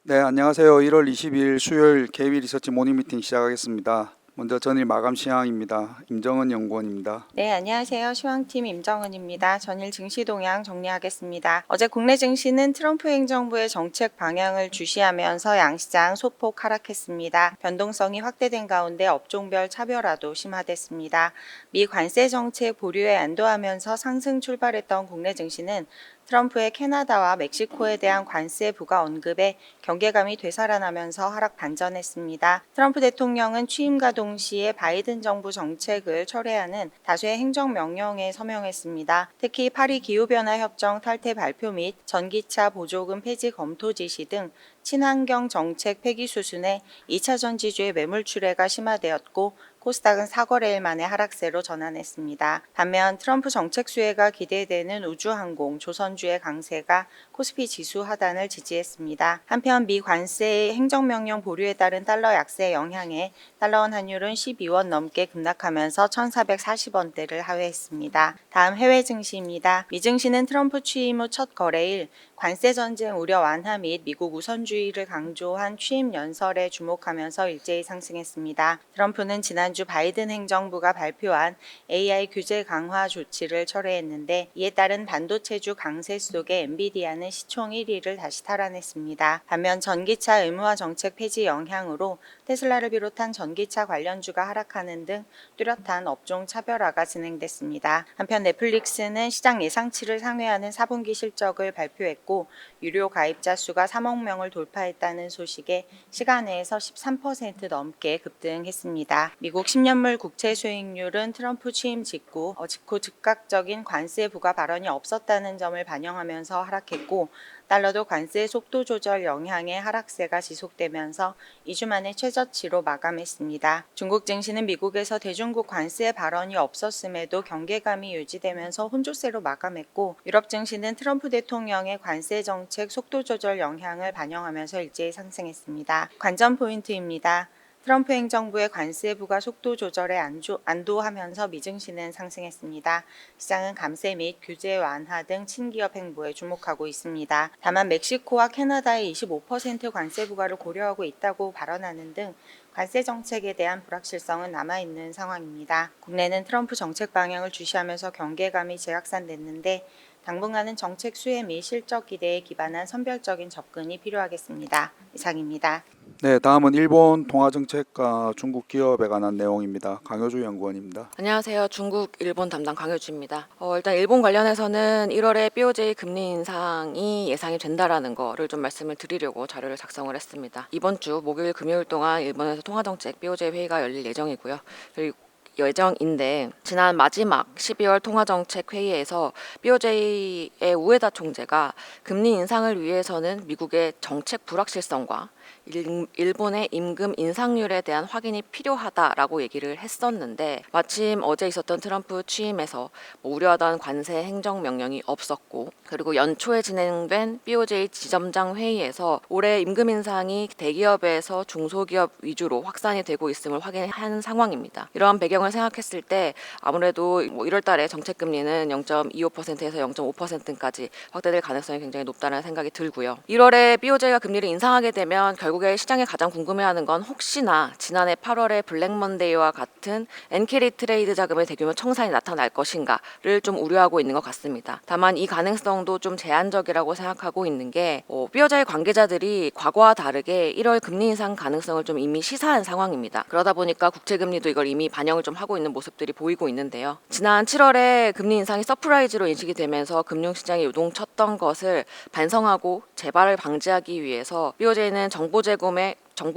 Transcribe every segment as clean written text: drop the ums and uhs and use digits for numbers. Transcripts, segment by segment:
네, 안녕하세요. 1월 20일 수요일 KB 리서치 모닝 미팅 시작하겠습니다. 먼저 전일 마감 시황입니다. 임정은 연구원입니다. 네, 안녕하세요. 시황팀 임정은입니다. 전일 증시 동향 정리하겠습니다. 어제 국내 증시는 트럼프 행정부의 정책 방향을 주시하면서 양시장 소폭 하락했습니다. 변동성이 확대된 가운데 업종별 차별화도 심화됐습니다. 미 관세 정책 보류에 안도하면서 상승 출발했던 국내 증시는 트럼프의 캐나다와 멕시코에 대한 관세 부과 언급에 경계감이 되살아나면서 하락 반전했습니다. 트럼프 대통령은 취임과 동시에 바이든 정부 정책을 철회하는 다수의 행정명령에 서명했습니다. 특히 파리 기후변화 협정 탈퇴 발표 및 전기차 보조금 폐지 검토 지시 등 친환경 정책 폐기 수순에 2차 전지주의 매물 출회가 심화되었고 코스닥은 4거래일 만에 하락세로 전환했습니다. 반면 트럼프 정책 수혜가 기대되는 우주항공, 조선주의 강세가 코스피 지수 하단을 지지했습니다. 한편 미 관세 행정명령 보류에 따른 달러 약세 영향에 달러원 환율은 12원 넘게 급락하면서 1,440원대를 하회했습니다. 다음 해외 증시입니다. 미 증시는 트럼프 취임 후 첫 거래일 관세 전쟁 우려 완화 및 미국 우선주의를 강조한 취임 연설에 주목하면서 일제히 상승했습니다. 트럼프는 지난주 바이든 행정부가 발표한 AI 규제 강화 조치를 철회했는데 이에 따른 반도체주 강세 속에 엔비디아는 시총 1위를 다시 탈환했습니다. 반면 전기차 의무화 정책 폐지 영향으로 테슬라를 비롯한 전기차 관련주가 하락하는 등 뚜렷한 업종 차별화가 진행됐습니다. 한편 넷플릭스는 시장 예상치를 상회하는 4분기 실적을 발표했고 유료 가입자 수가 3억 명을 돌파했다는 소식에 시간외에서 13% 넘게 급등했습니다. 미국 10년물 국채 수익률은 트럼프 취임 직후 즉각적인 관세 부과 발언이 없었다는 점을 반영하면서 하락했고 달러도 관세 속도 조절 영향의 하락세가 지속되면서 2주 만에 최저치로 마감했습니다. 중국 증시는 미국에서 대중국 관세 발언이 없었음에도 경계감이 유지되면서 혼조세로 마감했고 유럽 증시는 트럼프 대통령의 관세 정책 속도 조절 영향을 반영하면서 일제히 상승했습니다. 관전 포인트입니다. 트럼프 행정부의 관세 부과 속도 조절에 안도하면서 미증시는 상승했습니다. 시장은 감세 및 규제 완화 등 친기업 행보에 주목하고 있습니다. 다만 멕시코와 캐나다의 25% 관세 부과를 고려하고 있다고 발언하는 등 관세 정책에 대한 불확실성은 남아있는 상황입니다. 국내는 트럼프 정책 방향을 주시하면서 경계감이 재확산됐는데 당분간은 정책 수혜 및 실적 기대에 기반한 선별적인 접근이 필요하겠습니다. 이상입니다. 네, 다음은 일본 통화정책과 중국 기업에 관한 내용입니다. 강효주 연구원입니다. 안녕하세요. 중국, 일본 담당 강효주입니다. 일단 일본 관련해서는 1월에 BOJ 금리 인상이 예상이 된다라는 거를 좀 말씀을 드리려고 자료를 작성을 했습니다. 이번 주 목요일, 금요일 동안 일본에서 통화정책 BOJ 회의가 열릴 예정이고요. 그리고 예정인데 지난 마지막 12월 통화정책 회의에서 BOJ의 우에다 총재가 금리 인상을 위해서는 미국의 정책 불확실성과 일본의 임금 인상률에 대한 확인이 필요하다라고 얘기를 했었는데 마침 어제 있었던 트럼프 취임에서 우려하던 관세 행정명령이 없었고 그리고 연초에 진행된 BOJ 지점장 회의에서 올해 임금 인상이 대기업에서 중소기업 위주로 확산이 되고 있음을 확인한 상황입니다. 이러한 배경을 생각했을 때 아무래도 1월 달에 정책 금리는 0.25%에서 0.5%까지 확대될 가능성이 굉장히 높다는 생각이 들고요. 1월에 BOJ가 금리를 인상하게 되면 결국에 시장이 가장 궁금해하는 건 혹시나 지난해 8월에 블랙먼데이와 같은 엔캐리 트레이드 자금의 대규모 청산이 나타날 것인가를 좀 우려하고 있는 것 같습니다. 다만 이 가능성도 좀 제한적이라고 생각하고 있는 게 BOJ 관계자들이 과거와 다르게 1월 금리 인상 가능성을 좀 이미 시사한 상황입니다. 그러다 보니까 국채금리도 이걸 이미 반영을 좀 하고 있는 모습들이 보이고 있는데요. 지난 7월에 금리 인상이 서프라이즈로 인식이 되면서 금융시장이 요동쳤던 것을 반성하고 재발을 방지하기 위해서 BOJ는 정보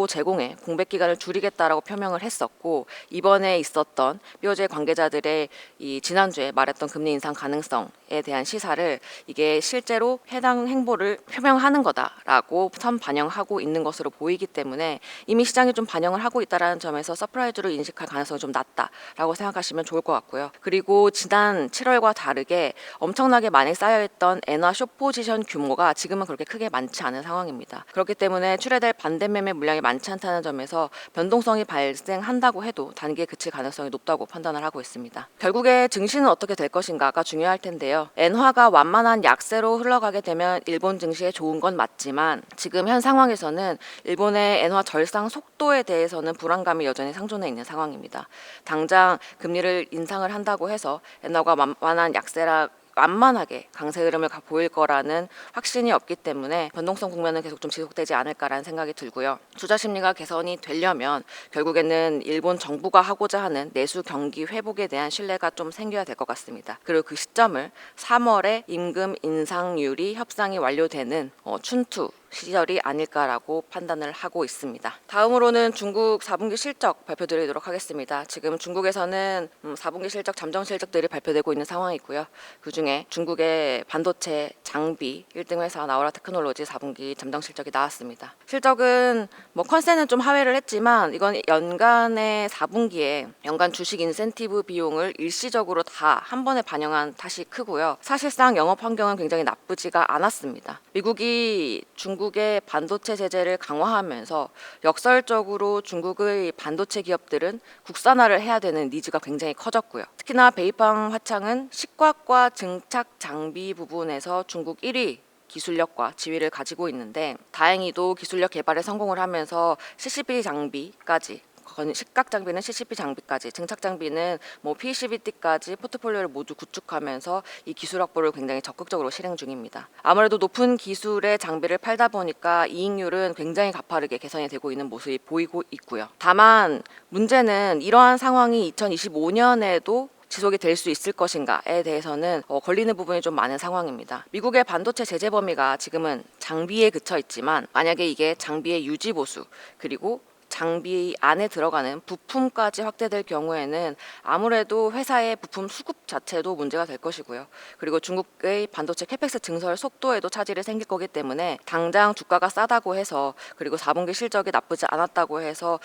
제공에 공백 기간을 줄이겠다라고 표명을 했었고 이번에 있었던 BOJ 관계자들의 이 지난주에 말했던 금리 인상 가능성에 대한 시사를 이게 실제로 해당 행보를 표명하는 거다라고 선 반영하고 있는 것으로 보이기 때문에 이미 시장이 좀 반영을 하고 있다라는 점에서 서프라이즈로 인식할 가능성이 좀 낮다라고 생각하시면 좋을 것 같고요. 그리고 지난 7월과 다르게 엄청나게 많이 쌓여있던 엔화 숏 포지션 규모가 지금은 그렇게 크게 많지 않은 상황입니다. 그렇기 때문에 출회될 반대 매매 물량 물량이 많지 않다는 점에서 변동성이 발생한다고 해도 단기에 그칠 가능성이 높다고 판단을 하고 있습니다. 결국에 증시는 어떻게 될 것인가가 중요할 텐데요. 엔화가 완만한 약세로 흘러가게 되면 일본 증시에 좋은 건 맞지만 지금 현 상황에서는 일본의 엔화 절상 속도에 대해서는 불안감이 여전히 상존해 있는 상황입니다. 당장 금리를 인상을 한다고 해서 엔화가 완만한 약세라 완만하게 강세 흐름을 보일 거라는 확신이 없기 때문에 변동성 국면은 계속 좀 지속되지 않을까라는 생각이 들고요. 투자 심리가 개선이 되려면 결국에는 일본 정부가 하고자 하는 내수 경기 회복에 대한 신뢰가 좀 생겨야 될 것 같습니다. 그리고 그 시점을 3월에 임금 인상률이 협상이 완료되는 춘투 시절이 아닐까라고 판단을 하고 있습니다. 다음으로는 중국 4분기 실적 발표드리도록 하겠습니다. 지금 중국에서는 4분기 실적, 잠정 실적들이 발표되고 있는 상황이고요. 그중에 중국의 반도체 장비 1등 회사 나우라 테크놀로지 4분기 잠정 실적이 나왔습니다. 실적은 컨센은 좀 하회를 했지만 이건 연간의 4분기에 연간 주식 인센티브 비용을 일시적으로 다 한 번에 반영한 탓이 크고요. 사실상 영업 환경은 굉장히 나쁘지가 않았습니다. 미국이 중국의 반도체 제재를 강화하면서 역설적으로 중국의 반도체 기업들은 국산화를 해야 되는 니즈가 굉장히 커졌고요. 특히나 베이팡 화창은 식과과 증착 장비 부분에서 중국 1위 기술력과 지위를 가지고 있는데 다행히도 기술력 개발에 성공을 하면서 CCP 장비까지 식각 장비는 CCP 장비까지, 증착 장비는 PCBT까지 포트폴리오를 모두 구축하면서 이 기술 확보를 굉장히 적극적으로 실행 중입니다. 아무래도 높은 기술의 장비를 팔다 보니까 이익률은 굉장히 가파르게 개선이 되고 있는 모습이 보이고 있고요. 다만 문제는 이러한 상황이 2025년에도 지속이 될 수 있을 것인가에 대해서는 걸리는 부분이 좀 많은 상황입니다. 미국의 반도체 제재 범위가 지금은 장비에 그쳐 있지만 만약에 이게 장비의 유지 보수 그리고 장비 안에 들어가는 부품까지 확대될 경우에는 아무래도 회사의 부품 수급 자체도 문제가 될 것이고요. 그리고 중국의 반도체 캐펙스 증설 속도에도 차질이 생길 거기 때문에 당장 주가가 싸다고 해서 그리고 4분기 실적이 나쁘지 않았다고 해서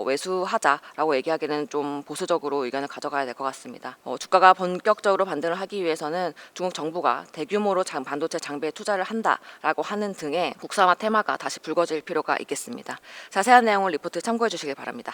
매수하자라고 얘기하기는 좀 보수적으로 의견을 가져가야 될 것 같습니다. 주가가 본격적으로 반등을 하기 위해서는 중국 정부가 대규모로 반도체 장비에 투자를 한다라고 하는 등의 국산화 테마가 다시 불거질 필요가 있겠습니다. 자세한 내용을 리포트 참고해 주시길 바랍니다.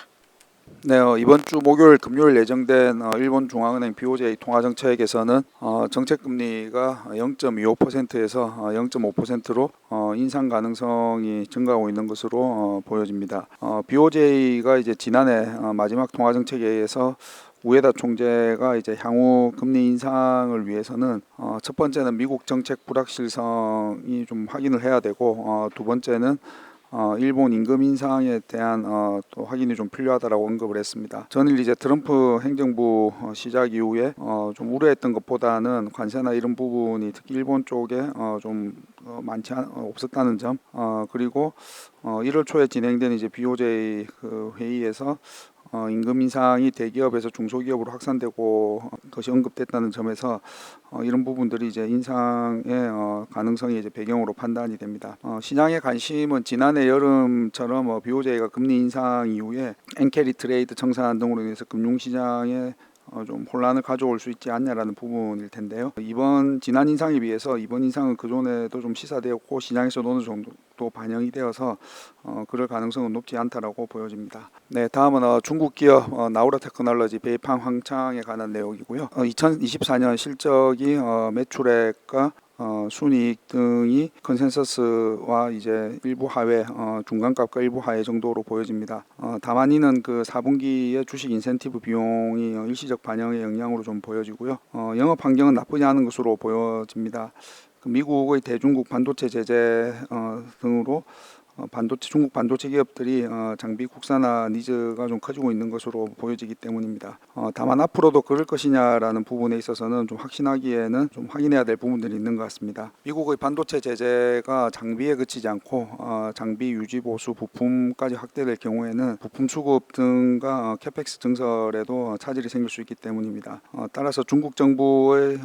네, 이번 주 목요일, 금요일 예정된 일본 중앙은행 BOJ 통화정책에서는 정책 금리가 0.25%에서 0.5%로 인상 가능성이 증가하고 있는 것으로 보여집니다. BOJ가 이제 지난해 마지막 통화정책회의에서 우에다 총재가 이제 향후 금리 인상을 위해서는 첫 번째는 미국 정책 불확실성이 좀 확인을 해야 되고 두 번째는 일본 임금 인상에 대한 또 확인이 좀 필요하다라고 언급을 했습니다. 전일 이제 트럼프 행정부 시작 이후에 좀 우려했던 것보다는 관세나 이런 부분이 특히 일본 쪽에 좀 없었다는 점, 그리고 1월 초에 진행된 이제 BOJ 그 회의에서 임금 인상이 대기업에서 중소기업으로 확산되고 것이 언급됐다는 점에서 이런 부분들이 이제 인상의 가능성이 이제 배경으로 판단이 됩니다. 시장의 관심은 지난해 여름처럼 BOJ가 금리 인상 이후에 엔캐리 트레이드 청산 등으로 인해서 금융시장에 좀 혼란을 가져올 수 있지 않냐라는 부분일 텐데요. 지난 인상에 비해서 이번 인상은 그전에도 좀 시사되었고 시장에서도 어느 정도 반영이 되어서 그럴 가능성은 높지 않다라고 보여집니다. 네, 다음은 중국 기업 나우라 테크놀로지 베이팡 황창에 관한 내용이고요. 2024년 실적이 매출액과 순이익 등이 컨센서스와 이제 일부 하회, 중간값과 일부 하회 정도로 보여집니다. 다만 이는 그 4분기의 주식 인센티브 비용이 일시적 반영의 영향으로 좀 보여지고요. 영업 환경은 나쁘지 않은 것으로 보여집니다. 미국의 대중국 반도체 제재 등으로 중국 반도체 기업들이 장비 국산화 니즈가 좀 커지고 있는 것으로 보여지기 때문입니다. 다만 앞으로도 그럴 것이냐라는 부분에 있어서는 좀 확신하기에는 좀 확인해야 될 부분들이 있는 것 같습니다. 미국의 반도체 제재가 장비에 그치지 않고 장비 유지 보수 부품까지 확대될 경우에는 부품 수급 등과 캐펙스 증설에도 차질이 생길 수 있기 때문입니다. 따라서 중국 정부의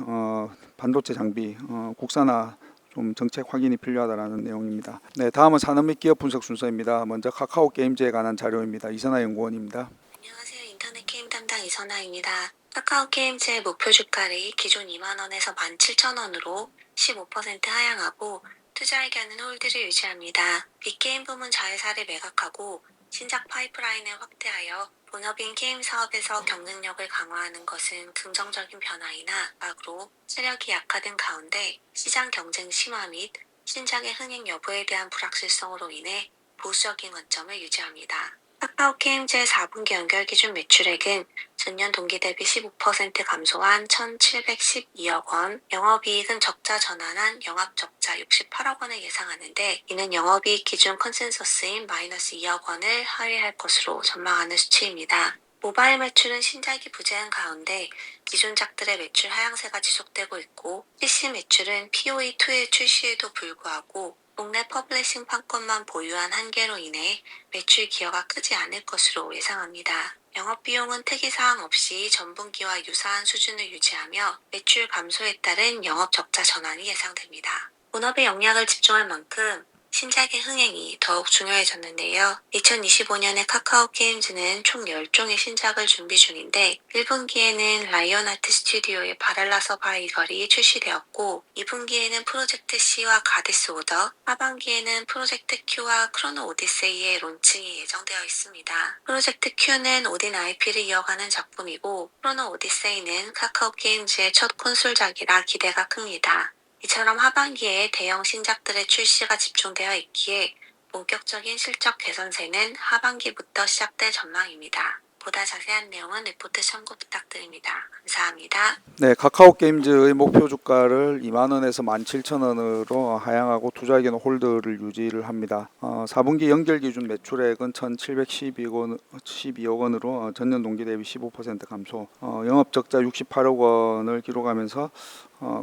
반도체 장비 국산화 좀 정책 확인이 필요하다라는 내용입니다. 네, 다음은 산업 및 기업 분석 순서입니다. 먼저 카카오 게임즈에 관한 자료입니다. 이선아 연구원입니다. 안녕하세요. 인터넷 게임 담당 이선아입니다. 카카오 게임즈의 목표 주가를 기존 2만원에서 17,000원으로 15% 하향하고 투자 의견은 홀드를 유지합니다. 빅게임 부문 자회사를 매각하고 신작 파이프라인을 확대하여 본업인 게임 사업에서 경쟁력을 강화하는 것은 긍정적인 변화이나 막으로 세력이 약화된 가운데 시장 경쟁 심화 및 신작의 흥행 여부에 대한 불확실성으로 인해 보수적인 관점을 유지합니다. 카카오게임즈의 4분기 연결 기준 매출액은 전년 동기 대비 15% 감소한 1,712억 원, 영업이익은 적자 전환한 영업적자 68억 원을 예상하는데 이는 영업이익 기준 컨센서스인 마이너스 2억 원을 하회할 것으로 전망하는 수치입니다. 모바일 매출은 신작이 부재한 가운데 기존작들의 매출 하향세가 지속되고 있고 PC 매출은 POE2의 출시에도 불구하고 국내 퍼블리싱 판권만 보유한 한계로 인해 매출 기여가 크지 않을 것으로 예상합니다. 영업비용은 특이사항 없이 전분기와 유사한 수준을 유지하며 매출 감소에 따른 영업적자 전환이 예상됩니다. 본업에 영향을 집중할 만큼 신작의 흥행이 더욱 중요해졌는데요. 2025년에 카카오게임즈는 총 10종의 신작을 준비 중인데 1분기에는 라이온하트 스튜디오의 바랄라 서바이벌이 출시되었고 2분기에는 프로젝트 C와 가디스 오더, 하반기에는 프로젝트 Q와 크로노 오디세이의 론칭이 예정되어 있습니다. 프로젝트 Q는 오딘 IP를 이어가는 작품이고 크로노 오디세이는 카카오게임즈의 첫 콘솔작이라 기대가 큽니다. 이처럼 하반기에 대형 신작들의 출시가 집중되어 있기에 본격적인 실적 개선세는 하반기부터 시작될 전망입니다. 보다 자세한 내용은 리포트 참고 부탁드립니다. 감사합니다. 네, 카카오게임즈의 목표 주가를 2만 원에서 17,000원으로 하향하고 투자 의견 홀드를 유지를 합니다. 4분기 연결 기준 매출액은 1,712억 원으로 전년 동기 대비 15% 감소, 영업 적자 68억 원을 기록하면서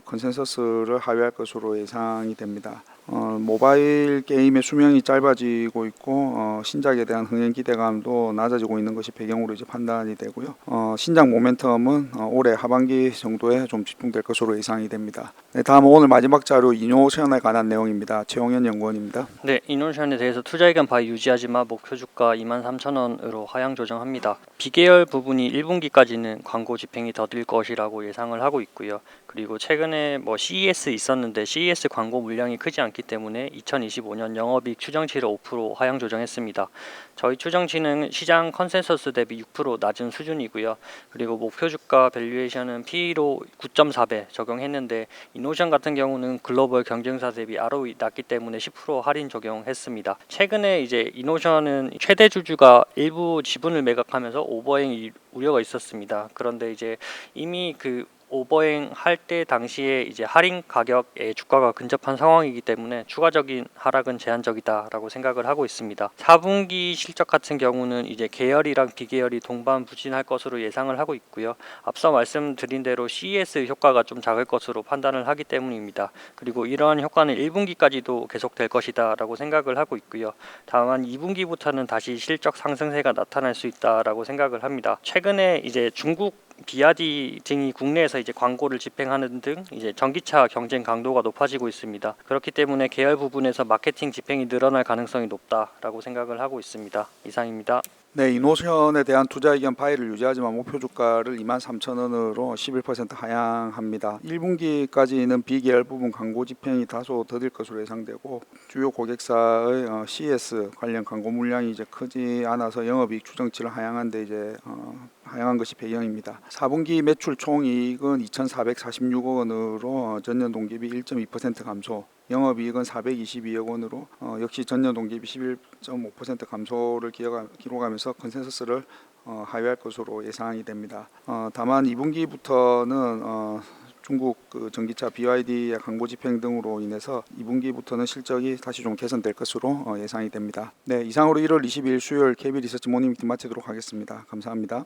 컨센서스를 하회할 것으로 예상이 됩니다. 모바일 게임의 수명이 짧아지고 있고 신작에 대한 흥행 기대감도 낮아지고 있는 것이 배경으로 이제 판단이 되고요. 신작 모멘텀은 올해 하반기 정도에 좀 집중될 것으로 예상이 됩니다. 네, 다음은 오늘 마지막 자료 이노션에 관한 내용입니다. 최용현 연구원입니다. 네, 이노션에 대해서 투자 의견 바이 유지하지만 목표 주가 23,000원으로 하향 조정합니다. 비계열 부분이 1분기까지는 광고 집행이 더딜 것이라고 예상을 하고 있고요. 그리고 최근에 CES 있었는데 CES 광고 물량이 크지 않기 때문에 2025년 영업이익 추정치를 5% 하향 조정했습니다. 저희 추정치는 시장 컨센서스 대비 6% 낮은 수준이고요. 그리고 목표 주가 밸류에이션은 P로 9.4배 적용했는데 이노션 같은 경우는 글로벌 경쟁사 대비 ROE 낮기 때문에 10% 할인 적용했습니다. 최근에 이제 이노션은 최대 주주가 일부 지분을 매각하면서 오버행 우려가 있었습니다. 그런데 이제 이미 그 오버행 할 때 당시에 이제 할인 가격에 주가가 근접한 상황이기 때문에 추가적인 하락은 제한적이다라고 생각을 하고 있습니다. 4분기 실적 같은 경우는 이제 계열이랑 비계열이 동반 부진할 것으로 예상을 하고 있고요. 앞서 말씀드린 대로 CES 효과가 좀 작을 것으로 판단을 하기 때문입니다. 그리고 이러한 효과는 1분기까지도 계속될 것이다라고 생각을 하고 있고요. 다만 2분기부터는 다시 실적 상승세가 나타날 수 있다라고 생각을 합니다. 최근에 이제 중국 비아디 등이 국내에서 이제 광고를 집행하는 등 이제 전기차 경쟁 강도가 높아지고 있습니다. 그렇기 때문에 계열 부분에서 마케팅 집행이 늘어날 가능성이 높다라고 생각을 하고 있습니다. 이상입니다. 네, 이노션에 대한 투자 의견 바이를 유지하지만 목표 주가를 23,000원으로 11% 하향합니다. 1분기까지는 비계열 부분 광고 집행이 다소 더딜 것으로 예상되고 주요 고객사의 CS 관련 광고 물량이 이제 크지 않아서 영업이익 추정치를 하향한데 이제 하향한 것이 배경입니다. 4분기 매출 총이익은 2,446억 원으로 전년 동기비 1.2% 감소, 영업이익은 422억 원으로 역시 전년 동기비 11.5% 감소를 기록하면서 컨센서스를 하회할 것으로 예상이 됩니다. 다만 2분기부터는 중국 전기차 BYD의 광고 집행 등으로 인해서 2분기부터는 실적이 다시 좀 개선될 것으로 예상이 됩니다. 네, 이상으로 1월 22일 수요일 KB 리서치 모닝미팅 마치도록 하겠습니다. 감사합니다.